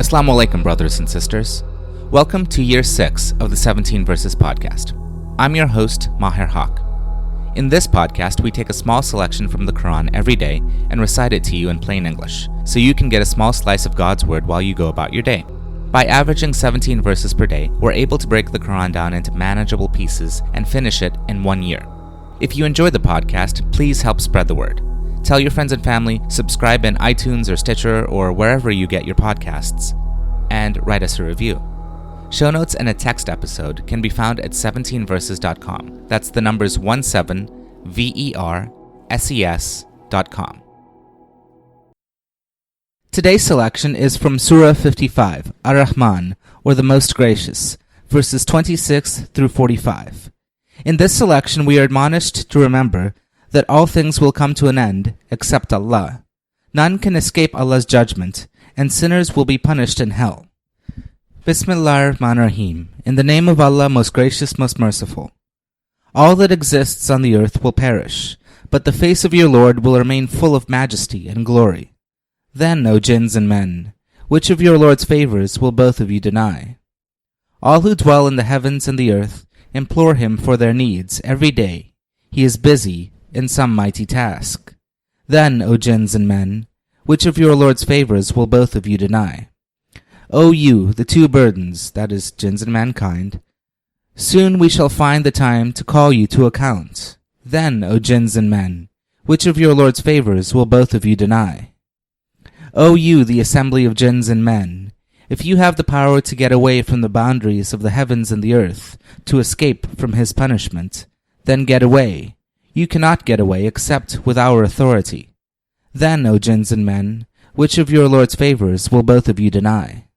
As-salaam wa-alaikum, brothers and sisters. Welcome to Year 6 of the 17 Verses podcast. I'm your host, Maher Haq. In this podcast, we take a small selection from the Quran every day and recite it to you in plain English, so you can get a small slice of God's Word while you go about your day. By averaging 17 verses per day, we're able to break the Quran down into manageable pieces and finish it in 1 year. If you enjoy the podcast, please help spread the word. Tell your friends and family, subscribe in iTunes or Stitcher or wherever you get your podcasts, and write us a review. Show notes and a text episode can be found at 17verses.com. That's the numbers 17verses.com. Today's selection is from Surah 55, Ar-Rahmân, or the Most Gracious, verses 26 through 45. In this selection, we are admonished to remember that all things will come to an end except Allah. None can escape Allah's judgment, and sinners will be punished in hell. Bismillahir-Rahmanir-Rahim. In the name of Allah, most gracious, most merciful. All that exists on the earth will perish, but the face of your Lord will remain full of majesty and glory. Then, O jinns and men, which of your Lord's favors will both of you deny? All who dwell in the heavens and the earth implore him for their needs every day. He is busy in some mighty task. Then, O jinns and men, which of your Lord's favors will both of you deny? O you, the two burdens, that is, jinns and mankind, soon we shall find the time to call you to account. Then, O jinns and men, which of your Lord's favors will both of you deny? O you, the assembly of jinns and men, if you have the power to get away from the boundaries of the heavens and the earth, to escape from his punishment, then get away. You cannot get away except with our authority. Then, O jinns and men, which of your Lord's favors will both of you deny?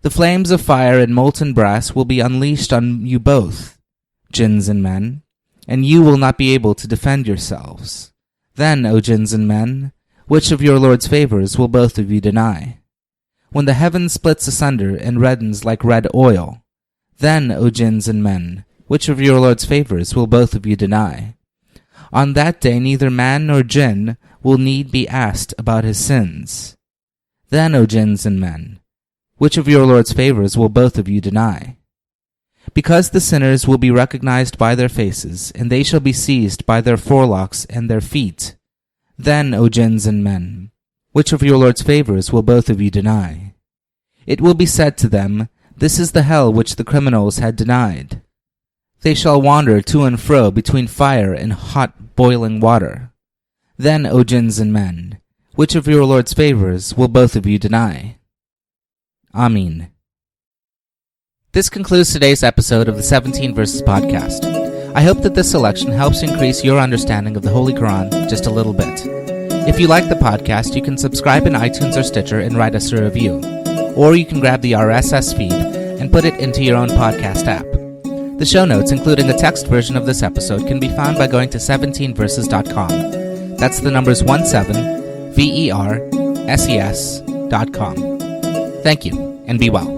The flames of fire and molten brass will be unleashed on you both, jinns and men, and you will not be able to defend yourselves. Then, O jinns and men, which of your Lord's favors will both of you deny? When the heaven splits asunder and reddens like red oil, then, O jinns and men, which of your Lord's favors will both of you deny? On that day neither man nor jinn will need be asked about his sins. Then, O jinns and men, which of your Lord's favors will both of you deny? Because the sinners will be recognized by their faces, and they shall be seized by their forelocks and their feet. Then, O jinns and men, which of your Lord's favors will both of you deny? It will be said to them, this is the hell which the criminals had denied. They shall wander to and fro between fire and hot boiling water. Then, O jinns and men, which of your Lord's favors will both of you deny? Ameen. This concludes today's episode of the 17 Verses podcast. I hope that this selection helps increase your understanding of the Holy Quran just a little bit. If you like the podcast, you can subscribe in iTunes or Stitcher and write us a review. Or you can grab the RSS feed and put it into your own podcast app. The show notes, including a text version of this episode, can be found by going to 17verses.com. That's the numbers 17verses.com. Thank you, and be well.